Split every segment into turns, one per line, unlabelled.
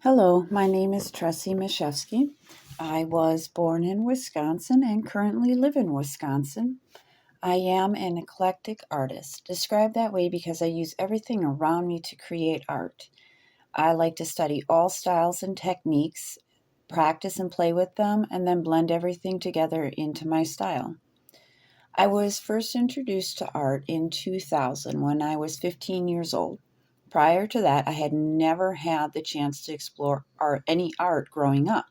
Hello, my name is Tressie Mashevsky. I was born in Wisconsin and currently live in Wisconsin. I am an eclectic artist, described that way because I use everything around me to create art. I like to study all styles and techniques, practice and play with them, and then blend everything together into my style. I was first introduced to art in 2000 when I was 15 years old. Prior to that, I had never had the chance to explore any art growing up.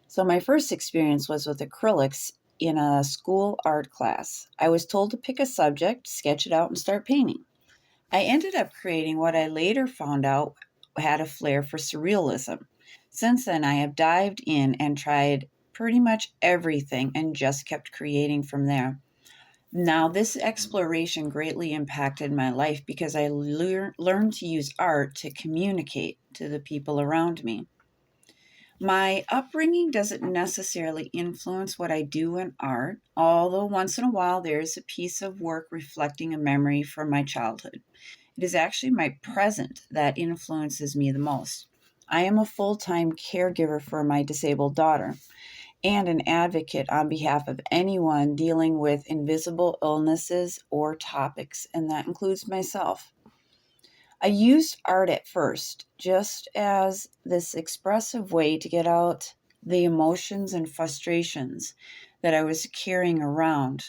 So my first experience was with acrylics in a school art class. I was told to pick a subject, sketch it out, and start painting. I ended up creating what I later found out had a flair for surrealism. Since then, I have dived in and tried pretty much everything and just kept creating from there. Now, this exploration greatly impacted my life because I learned to use art to communicate to the people around me. My upbringing doesn't necessarily influence what I do in art, although once in a while there is a piece of work reflecting a memory from my childhood. It is actually my present that influences me the most. I am a full time caregiver for my disabled daughter and an advocate on behalf of anyone dealing with invisible illnesses or topics, and that includes myself. I used art at first just as this expressive way to get out the emotions and frustrations that I was carrying around,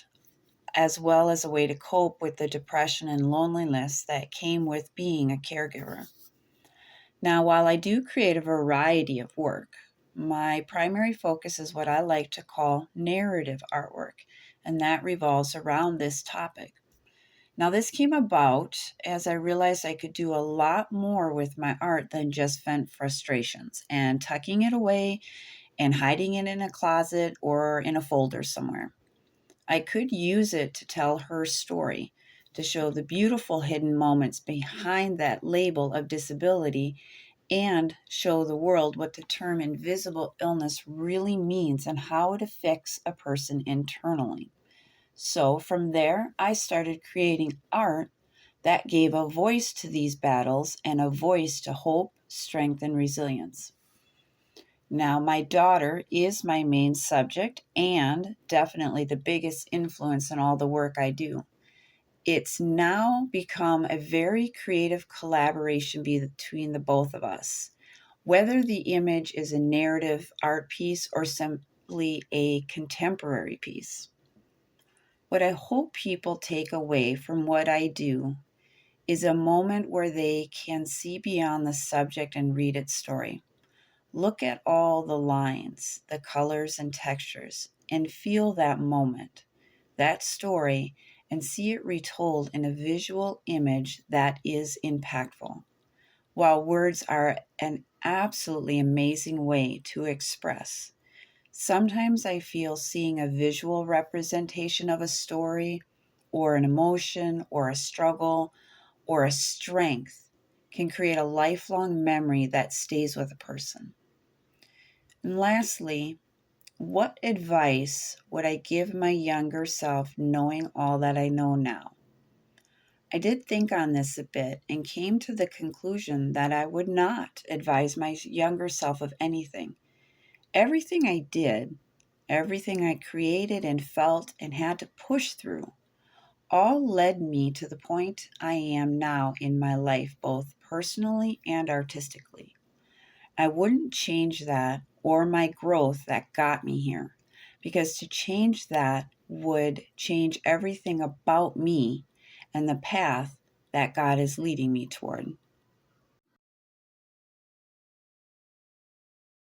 as well as a way to cope with the depression and loneliness that came with being a caregiver. Now, while I do create a variety of work, my primary focus is what I like to call narrative artwork, and that revolves around this topic. Now, this came about as I realized I could do a lot more with my art than just vent frustrations and tucking it away and hiding it in a closet or in a folder somewhere. I could use it to tell her story, to show the beautiful hidden moments behind that label of disability and show the world what the term invisible illness really means and how it affects a person internally. So from there, I started creating art that gave a voice to these battles and a voice to hope, strength, and resilience. Now, my daughter is my main subject and definitely the biggest influence in all the work I do. It's now become a very creative collaboration between the both of us. Whether the image is a narrative art piece or simply a contemporary piece. What I hope people take away from what I do is a moment where they can see beyond the subject and read its story. Look at all the lines, the colors and textures, and feel that moment, that story, and see it retold in a visual image that is impactful. While words are an absolutely amazing way to express, sometimes I feel seeing a visual representation of a story or an emotion or a struggle or a strength can create a lifelong memory that stays with a person. And lastly, what advice would I give my younger self knowing all that I know now? I did think on this a bit and came to the conclusion that I would not advise my younger self of anything. Everything I did, everything I created and felt and had to push through, all led me to the point I am now in my life, both personally and artistically. I wouldn't change that or my growth that got me here, because to change that would change everything about me and the path that God is leading me toward.